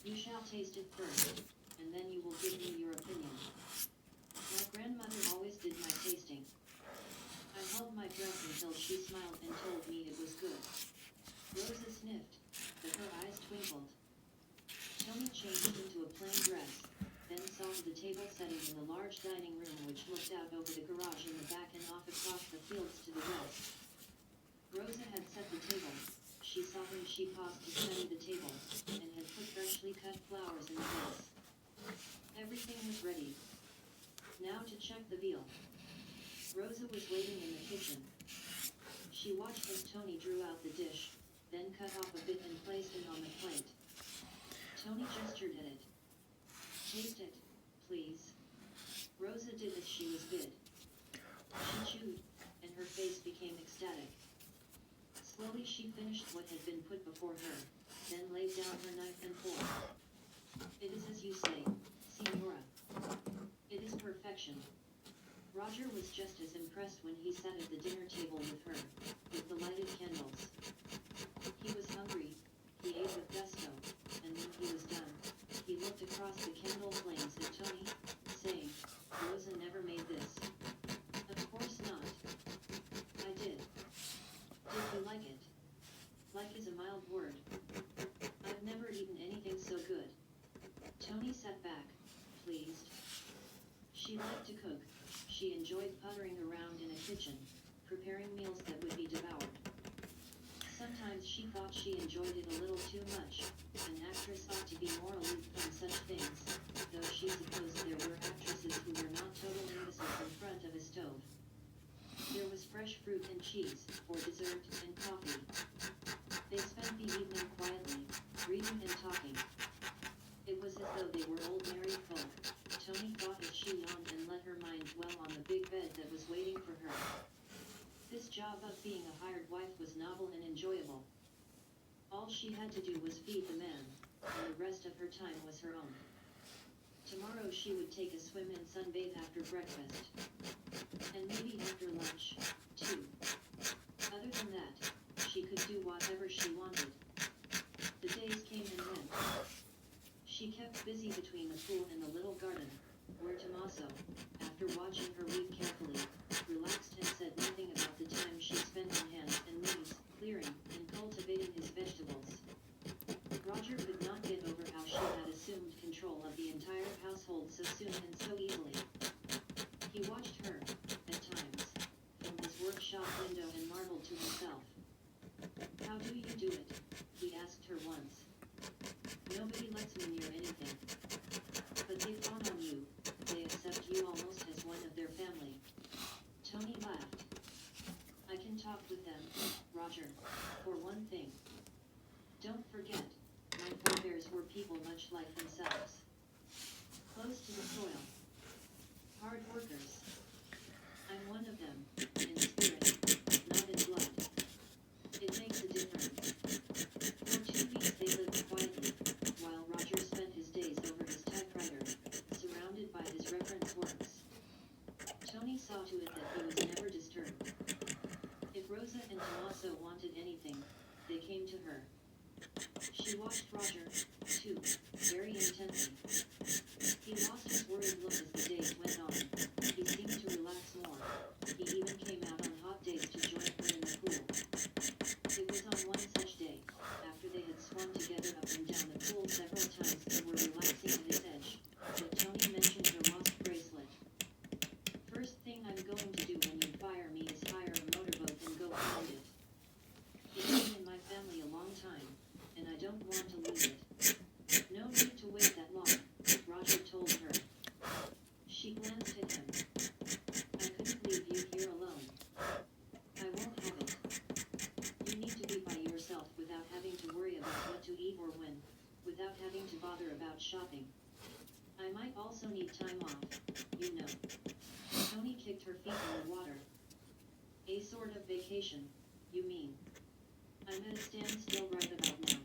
You shall taste it first, and then you will give me your opinion. My grandmother always did my tasting. I held my breath until she smiled and told me it was good. Rosa sniffed, but her eyes twinkled. Tony changed into a plain dress, then saw the table setting in the large dining room which looked out over the garage in the back and off across the fields to the west. Rosa had set the table. She saw him. She paused to study the table, and had put freshly cut flowers in the vase. Everything was ready. Now to check the veal. Rosa was waiting in the kitchen. She watched as Tony drew out the dish, then cut off a bit and placed it on the plate. Tony gestured at it. Taste it, please. Rosa did as she was bid. She chewed, and her face became ecstatic. Slowly she finished what had been put before her, then laid down her knife and fork. It is as you say, Signora. It is perfection. Roger was just as impressed when he sat at the dinner table with her, with the lighted candles. He was hungry. He ate with gusto, and when he was done, he looked across the candle flames at Tony, saying, Rosa never made this. Of course not. I did. Did you like it? Like is a mild word. I've never eaten anything so good. Tony sat back, pleased. She liked to cook. She enjoyed puttering around in a kitchen, preparing meals that would be devoured. Sometimes she thought she enjoyed it a little too much. An actress ought to be more aloof from such things, though she supposed there were actresses who were not total imbeciles in front of a stove. There was fresh fruit and cheese, for dessert, and coffee. They spent the evening quietly, reading and talking. It was as though they were old married folk. Tony thought as she yawned and let her mind dwell on the big bed that was waiting for her. This job of being a hired wife was novel and enjoyable. All she had to do was feed the man, and the rest of her time was her own. Tomorrow she would take a swim and sunbathe after breakfast. And maybe after lunch, too. Other than that, she could do whatever she wanted. The days came and went. She kept busy between the pool and the little garden, where Tommaso, after watching her weed carefully, relaxed and said nothing about the time she spent on hands and knees, clearing and cultivating his vegetables. Roger could not get over how she had assumed control of the entire household so soon and so easily. He watched her, at times, from his workshop window and marveled to himself. How do you do it? He asked her once. Nobody lets me near anything. But they fawn on you, they accept you almost as one of their family. Tony laughed. I can talk with them, Roger, for one thing. Don't forget, my forebears were people much like themselves. Close to the soil. Hard workers. I'm one of them, in spirit, not in blood. It makes a difference. For 2 weeks they lived quietly, while Roger spent his days over his typewriter, surrounded by his reference works. Tony saw to it that he was never disturbed. If Rosa and Tommaso wanted anything, they came to her. She watched Roger, too, very intently. He lost his worried look as the days went on. He seemed to relax more. He even came out on hot days to join her in the pool. It was on one such day, after they had swum together up and down the pool several times and were relaxing at its edge, that Tony mentioned her lost bracelet. First thing I'm going to do when you fire me is hire a motorboat and go find it. It's been in my family a long time, and I don't want to lose it. No need to wait that long, Roger told her. She glanced at him. I couldn't leave you here alone. I won't have it. You need to be by yourself without having to worry about what to eat or when, without having to bother about shopping. I might also need time off, you know. Tony kicked her feet in the water. A sort of vacation, you mean? I'm at a standstill right about now.